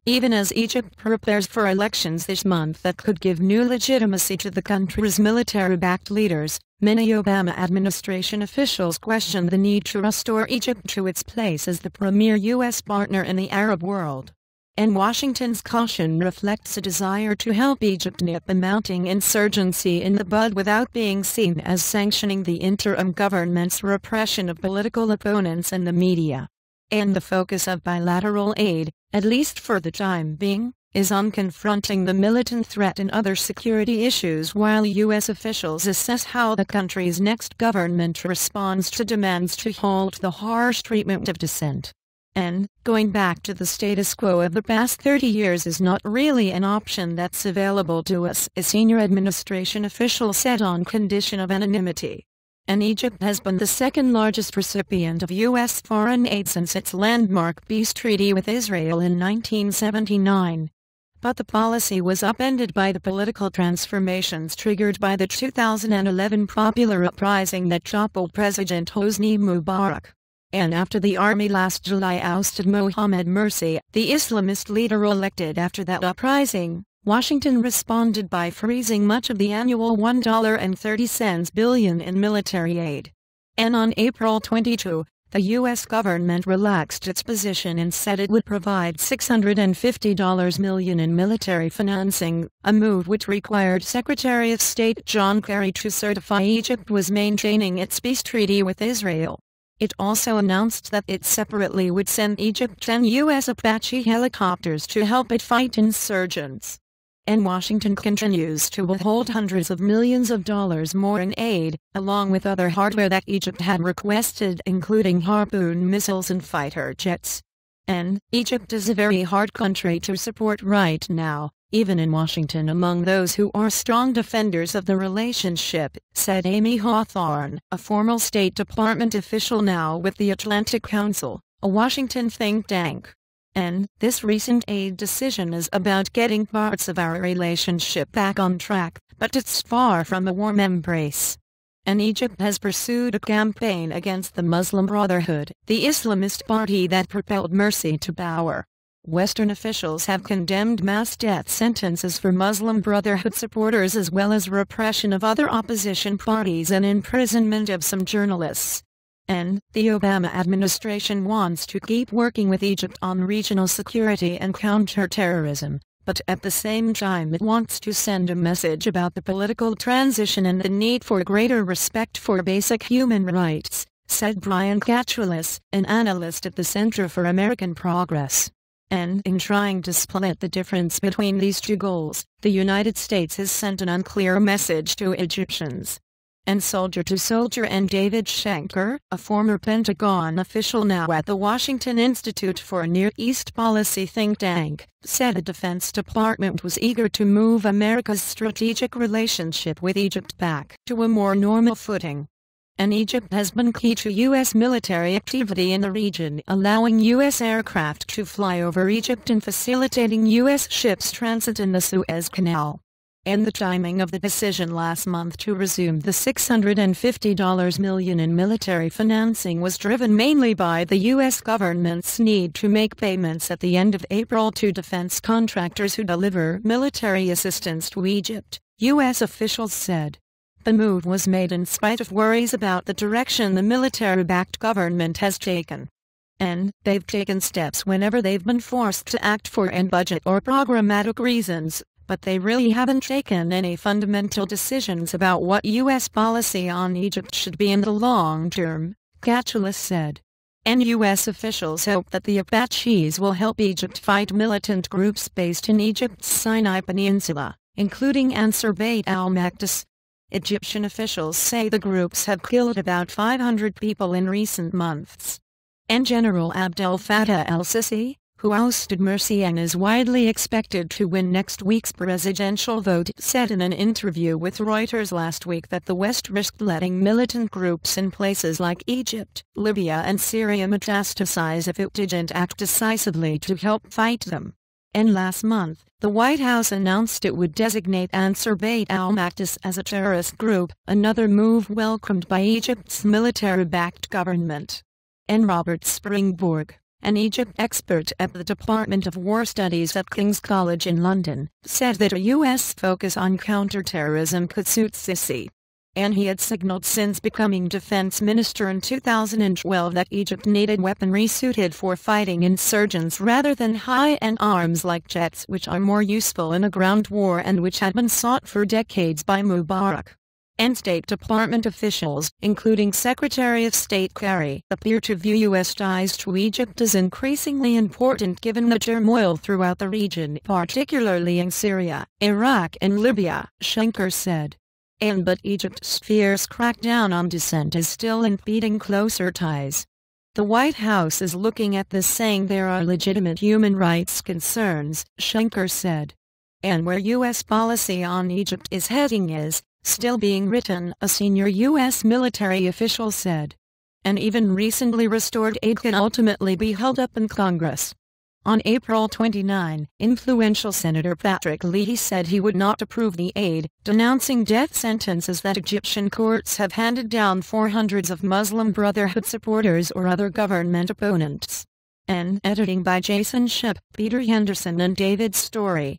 even as Egypt prepares for elections this month that could give new legitimacy to the country's military-backed leaders. Many Obama administration officials question the need to restore Egypt to its place as the premier U.S. partner in the Arab world. And Washington's caution reflects a desire to help Egypt nip the mounting insurgency in the bud without being seen as sanctioning the interim government's repression of political opponents and the media. And the focus of bilateral aid, at least for the time being, is on confronting the militant threat and other security issues while U.S. officials assess how the country's next government responds to demands to halt the harsh treatment of dissent. And, going back to the status quo of the past 30 years is not really an option that's available to us, a senior administration official said on condition of anonymity. And Egypt has been the second largest recipient of U.S. foreign aid since its landmark peace treaty with Israel in 1979. But the policy was upended by the political transformations triggered by the 2011 popular uprising that toppled President Hosni Mubarak. And after the army last July ousted Mohamed Morsi, the Islamist leader elected after that uprising, Washington responded by freezing much of the annual $1.30 billion in military aid. And on April 22, the U.S. government relaxed its position and said it would provide $650 million in military financing, a move which required Secretary of State John Kerry to certify Egypt was maintaining its peace treaty with Israel. It also announced that it separately would send Egypt 10 U.S. Apache helicopters to help it fight insurgents. And Washington continues to withhold hundreds of millions of dollars more in aid, along with other hardware that Egypt had requested, including Harpoon missiles and fighter jets. And Egypt is a very hard country to support right now, even in Washington among those who are strong defenders of the relationship, said Amy Hawthorne, a former State Department official now with the Atlantic Council, a Washington think tank. And this recent aid decision is about getting parts of our relationship back on track, but it's far from a warm embrace. And Egypt has pursued a campaign against the Muslim Brotherhood, the Islamist party that propelled Morsi to power. Western officials have condemned mass death sentences for Muslim Brotherhood supporters as well as repression of other opposition parties and imprisonment of some journalists. And the Obama administration wants to keep working with Egypt on regional security and counterterrorism, but at the same time it wants to send a message about the political transition and the need for greater respect for basic human rights, said Brian Catchulis, an analyst at the Center for American Progress. And in trying to split the difference between these two goals, the United States has sent an unclear message to Egyptians. And Soldier to Soldier and David Shanker, a former Pentagon official now at the Washington Institute for Near East Policy think tank, said the Defense Department was eager to move America's strategic relationship with Egypt back to a more normal footing. And Egypt has been key to U.S. military activity in the region, allowing U.S. aircraft to fly over Egypt and facilitating U.S. ships' transit in the Suez Canal. And the timing of the decision last month to resume the $650 million in military financing was driven mainly by the U.S. government's need to make payments at the end of April to defense contractors who deliver military assistance to Egypt, U.S. officials said. The move was made in spite of worries about the direction the military-backed government has taken. And they've taken steps whenever they've been forced to act for budget or programmatic reasons, but they really haven't taken any fundamental decisions about what U.S. policy on Egypt should be in the long term, Catchulis said. And U.S. officials hope that the Apaches will help Egypt fight militant groups based in Egypt's Sinai Peninsula, including Ansar Bait al-Maqdis. Egyptian officials say the groups have killed about 500 people in recent months. And General Abdel Fattah el-Sisi, who ousted Morsi and is widely expected to win next week's presidential vote, said in an interview with Reuters last week that the West risked letting militant groups in places like Egypt, Libya and Syria metastasize if it didn't act decisively to help fight them. And last month, the White House announced it would designate Ansar Bait al-Maqdis as a terrorist group, another move welcomed by Egypt's military-backed government. And Robert Springborg, An Egypt expert at the Department of War Studies at King's College in London, said that a U.S. focus on counterterrorism could suit Sisi. And he had signaled since becoming defense minister in 2012 that Egypt needed weaponry suited for fighting insurgents rather than high-end arms like jets, which are more useful in a ground war and which had been sought for decades by Mubarak. And State Department officials, including Secretary of State Kerry, appear to view U.S. ties to Egypt as increasingly important given the turmoil throughout the region, particularly in Syria, Iraq and Libya, Schenker said. But Egypt's fierce crackdown on dissent is still impeding closer ties. The White House is looking at this, saying there are legitimate human rights concerns, Schenker said. And where U.S. policy on Egypt is heading is still being written, a senior U.S. military official said. And even recently restored aid can ultimately be held up in Congress. On April 29, influential Senator Patrick Leahy said he would not approve the aid, denouncing death sentences that Egyptian courts have handed down for hundreds of Muslim Brotherhood supporters or other government opponents. Editing by Jason Ship, Peter Henderson and David Story.